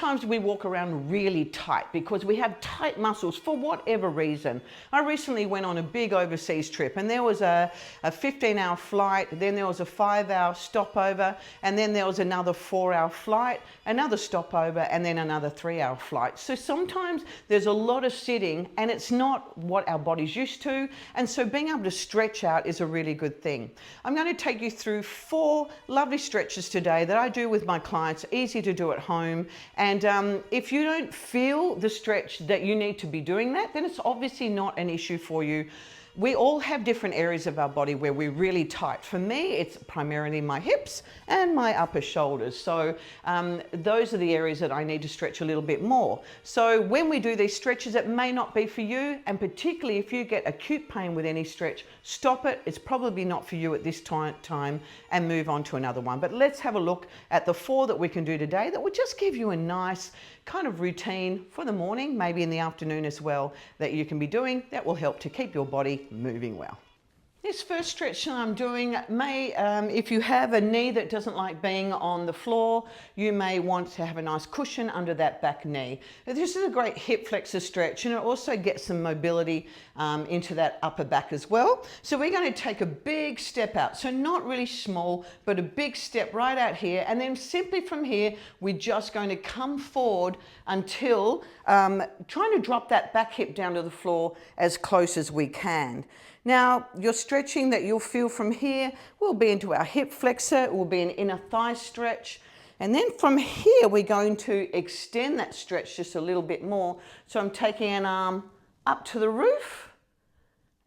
sometimes we walk around really tight because we have tight muscles for whatever reason. I recently went on a big overseas trip, and there was a 15-hour flight, then there was a 5-hour stopover, and then there was another 4-hour flight, another stopover, and then another 3-hour flight. So sometimes there's a lot of sitting and it's not what our body's used to, and so being able to stretch out is a really good thing. I'm going to take you through 4 lovely stretches today that I do with my clients, easy to do at home. And if you don't feel the stretch that you need to be doing that, then it's obviously not an issue for you. We all have different areas of our body where we're really tight. For me, it's primarily my hips and my upper shoulders. So those are the areas that I need to stretch a little bit more. So when we do these stretches, it may not be for you. And particularly if you get acute pain with any stretch, stop it. It's probably not for you at this time and move on to another one. But let's have a look at the 4 that we can do today that will just give you a nice kind of routine for the morning, maybe in the afternoon as well, that you can be doing that will help to keep your body moving well. This first stretch that I'm doing may, if you have a knee that doesn't like being on the floor, you may want to have a nice cushion under that back knee. This is a great hip flexor stretch, and it also gets some mobility into that upper back as well. So we're going to take a big step out. So not really small, but a big step right out here. And then simply from here, we're just going to come forward until trying to drop that back hip down to the floor as close as we can. Now, your stretching that you'll feel from here will be into our hip flexor, it will be an inner thigh stretch. And then from here, we're going to extend that stretch just a little bit more. So I'm taking an arm up to the roof.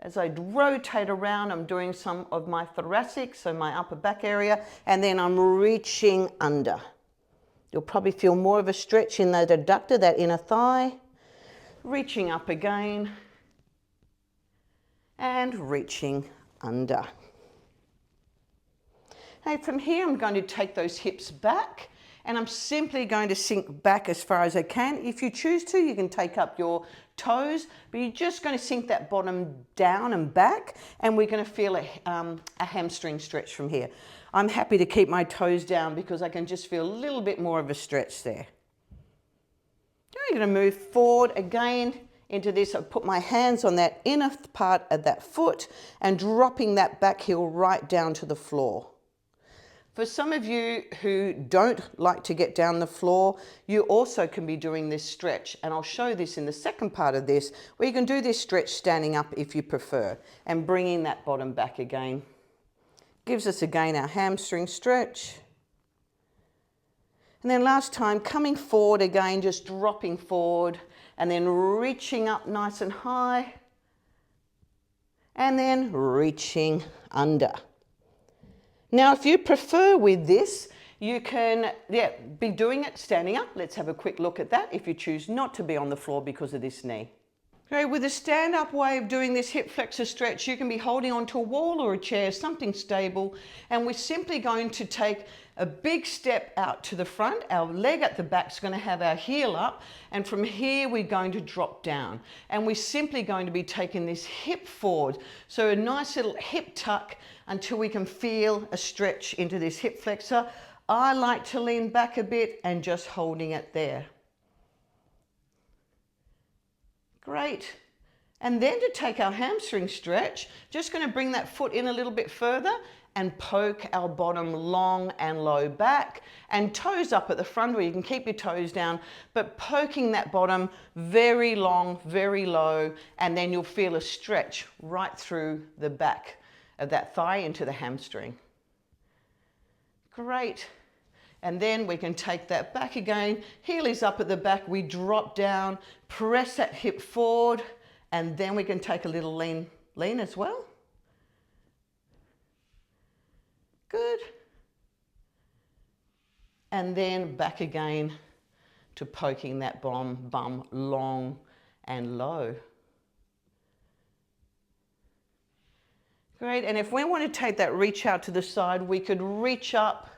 As I rotate around, I'm doing some of my thoracic, so my upper back area, and then I'm reaching under. You'll probably feel more of a stretch in that adductor, that inner thigh. Reaching up again. And reaching under. Now from here, I'm going to take those hips back, and I'm simply going to sink back as far as I can. If you choose to, you can take up your toes, but you're just going to sink that bottom down and back, and we're going to feel a hamstring stretch from here. I'm happy to keep my toes down because I can just feel a little bit more of a stretch there. Now you're going to move forward again into this. I put my hands on that inner part of that foot and dropping that back heel right down to the floor. For some of you who don't like to get down the floor, you also can be doing this stretch, and I'll show this in the second part of this, where you can do this stretch standing up if you prefer, and bringing that bottom back again. Gives us again our hamstring stretch. And then last time, coming forward again, just dropping forward, and then reaching up nice and high, and then reaching under. Now, if you prefer with this, you can be doing it standing up. Let's have a quick look at that if you choose not to be on the floor because of this knee. Okay, with a stand-up way of doing this hip flexor stretch, you can be holding onto a wall or a chair, something stable, and we're simply going to take a big step out to the front. Our leg at the back is going to have our heel up, and from here we're going to drop down. And we're simply going to be taking this hip forward. So a nice little hip tuck until we can feel a stretch into this hip flexor. I like to lean back a bit and just holding it there. Great. And then to take our hamstring stretch, just going to bring that foot in a little bit further and poke our bottom long and low back, and toes up at the front where you can keep your toes down, but poking that bottom very long, very low, and then you'll feel a stretch right through the back of that thigh into the hamstring. Great. And then we can take that back again. Heel is up at the back. We drop down, press that hip forward, and then we can take a little lean as well. Good. And then back again to poking that bum long and low. Great. And if we want to take that reach out to the side, we could reach up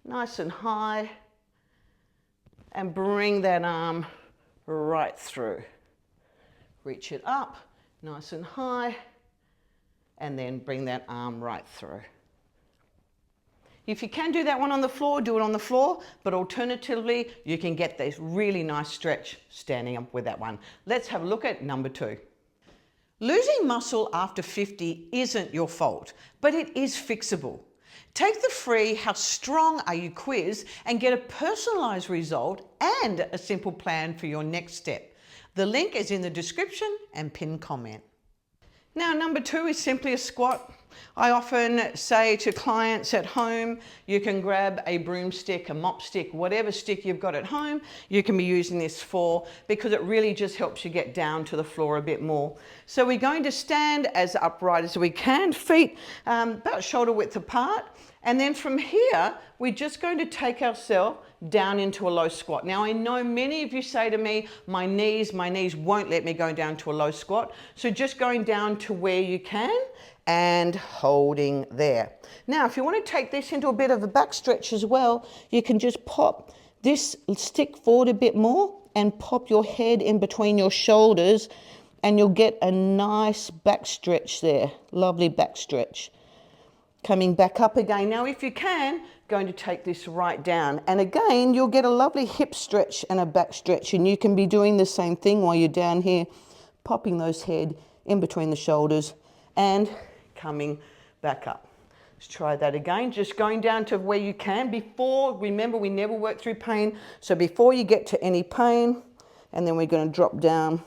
nice and high and bring that arm right through. Reach it up nice and high and then bring that arm right through. If you can do that one on the floor, do it on the floor, but alternatively, you can get this really nice stretch standing up with that one. Let's have a look at number 2. Losing muscle after 50 isn't your fault, but it is fixable. Take the free How Strong Are You quiz and get a personalized result and a simple plan for your next step. The link is in the description and pinned comment. Now, number 2 is simply a squat. I often say to clients at home, you can grab a broomstick, a mop stick, whatever stick you've got at home, you can be using this for, because it really just helps you get down to the floor a bit more. So we're going to stand as upright as we can, feet about shoulder width apart. And then from here, we're just going to take ourselves down into a low squat. Now, I know many of you say to me, my knees won't let me go down to a low squat. So just going down to where you can and holding there. Now, if you want to take this into a bit of a back stretch as well, you can just pop this stick forward a bit more and pop your head in between your shoulders and you'll get a nice back stretch there. Lovely back stretch. Coming back up again. Now, if you can, going to take this right down. And again, you'll get a lovely hip stretch and a back stretch. And you can be doing the same thing while you're down here, popping those head in between the shoulders and coming back up. Let's try that again. Just going down to where you can. Before, remember, we never work through pain. So before you get to any pain, and then we're going to drop down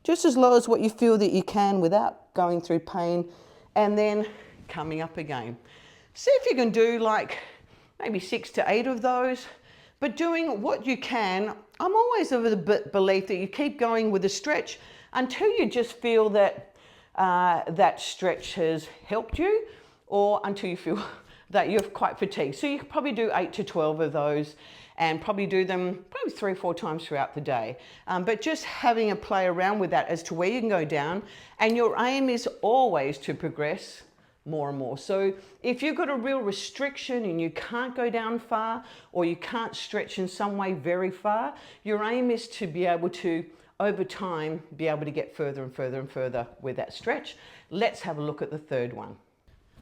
just as low as what you feel that you can without going through pain. And then coming up again. See if you can do like maybe 6 to 8 of those, but doing what you can. I'm always of the belief that you keep going with the stretch until you just feel that that stretch has helped you, or until you feel that you're quite fatigued. So you can probably do 8 to 12 of those and probably do them 3 or 4 times throughout the day. But just having a play around with that as to where you can go down, and your aim is always to progress more and more. So if you've got a real restriction and you can't go down far, or you can't stretch in some way very far, your aim is to be able to, over time, be able to get further and further and further with that stretch. Let's have a look at the third one.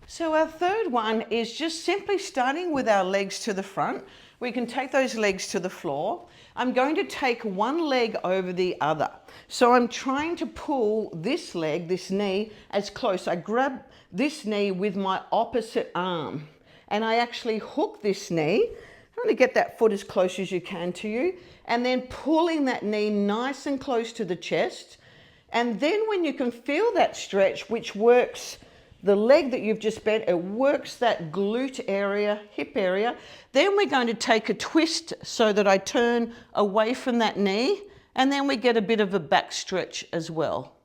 So our third one is just simply starting with our legs to the front. We can take those legs to the floor. I'm going to take one leg over the other. So I'm trying to pull this leg, this knee, as close. I grab this knee with my opposite arm and I actually hook this knee. I'm going to get that foot as close as you can to you, and then pulling that knee nice and close to the chest. And then when you can feel that stretch, which works the leg that you've just bent, it works that glute area, hip area. Then we're going to take a twist so that I turn away from that knee, and then we get a bit of a back stretch as well.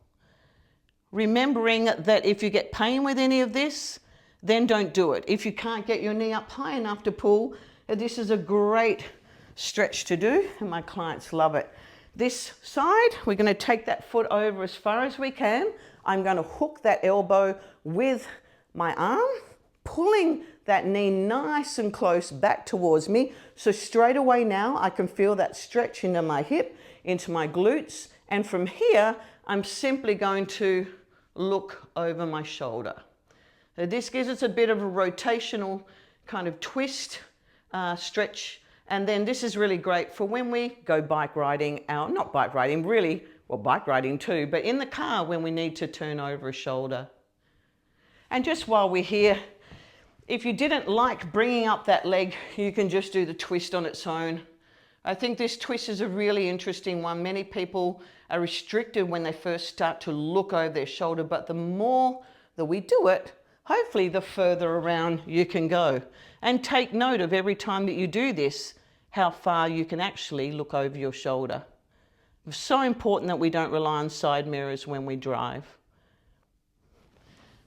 Remembering that if you get pain with any of this, then don't do it. If you can't get your knee up high enough to pull, this is a great stretch to do, and my clients love it. This side, we're going to take that foot over as far as we can. I'm going to hook that elbow with my arm, pulling that knee nice and close back towards me. So straight away now, I can feel that stretch into my hip, into my glutes. And from here, I'm simply going to look over my shoulder. So this gives us a bit of a rotational kind of twist, stretch. And then this is really great for when we go bike riding, not bike riding, really, well, bike riding too, but in the car when we need to turn over a shoulder. And just while we're here, if you didn't like bringing up that leg, you can just do the twist on its own. I think this twist is a really interesting one. Many people are restricted when they first start to look over their shoulder, but the more that we do it, hopefully the further around you can go. And take note of every time that you do this, how far you can actually look over your shoulder. It's so important that we don't rely on side mirrors when we drive.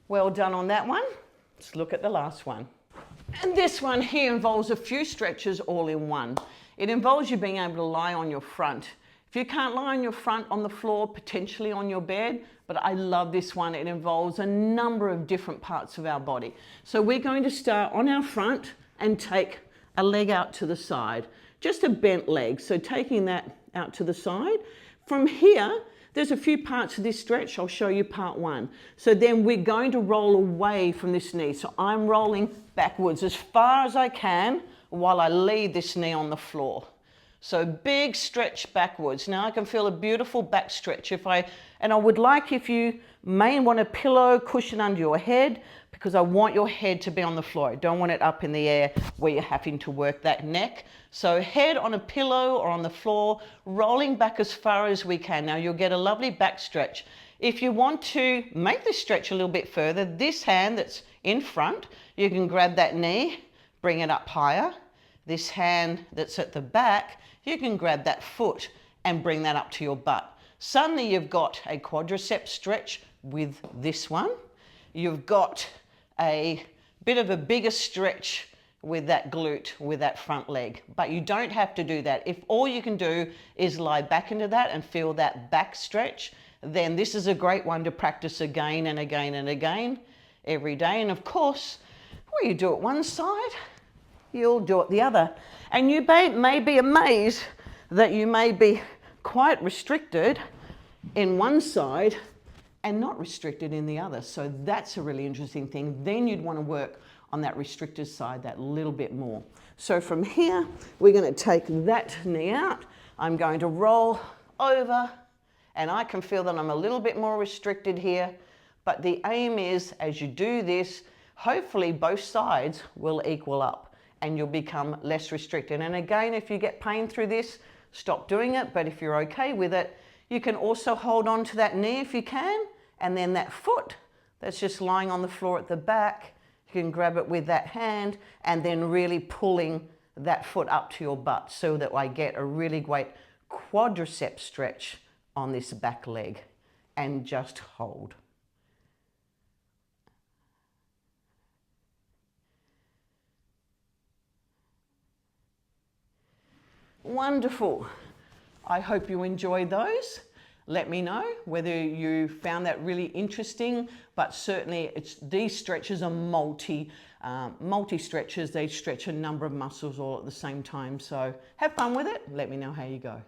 Well done on that one. Let's look at the last one. And this one here involves a few stretches all in one. It involves you being able to lie on your front. If you can't lie on your front on the floor, potentially on your bed, but I love this one. It involves a number of different parts of our body. So we're going to start on our front and take a leg out to the side, just a bent leg. So taking that out to the side. From here, there's a few parts of this stretch. I'll show you part one. So then we're going to roll away from this knee. So I'm rolling backwards as far as I can while I leave this knee on the floor. So big stretch backwards. Now I can feel a beautiful back stretch. And I would like, if you may want a pillow cushion under your head, because I want your head to be on the floor. I don't want it up in the air where you're having to work that neck. So head on a pillow or on the floor, rolling back as far as we can. Now you'll get a lovely back stretch. If you want to make this stretch a little bit further, this hand that's in front, you can grab that knee, bring it up higher. This hand that's at the back, you can grab that foot and bring that up to your butt. Suddenly you've got a quadricep stretch with this one. You've got a bit of a bigger stretch with that glute, with that front leg. But you don't have to do that. If all you can do is lie back into that and feel that back stretch, then this is a great one to practice again and again and again every day. And of course, when you do it one side, you'll do it the other. And you may be amazed that you may be quite restricted in one side and not restricted in the other. So that's a really interesting thing. Then you'd want to work on that restricted side that little bit more. So from here, we're going to take that knee out. I'm going to roll over, and I can feel that I'm a little bit more restricted here. But the aim is, as you do this, hopefully both sides will equal up and you'll become less restricted. And again, if you get pain through this, stop doing it. But if you're okay with it, you can also hold on to that knee if you can. And then that foot that's just lying on the floor at the back, you can grab it with that hand and then really pulling that foot up to your butt so that I get a really great quadricep stretch on this back leg, and just hold. Wonderful. I hope you enjoyed those. Let me know whether you found that really interesting, but certainly these stretches are multi stretches. They stretch a number of muscles all at the same time. So have fun with it. Let me know how you go.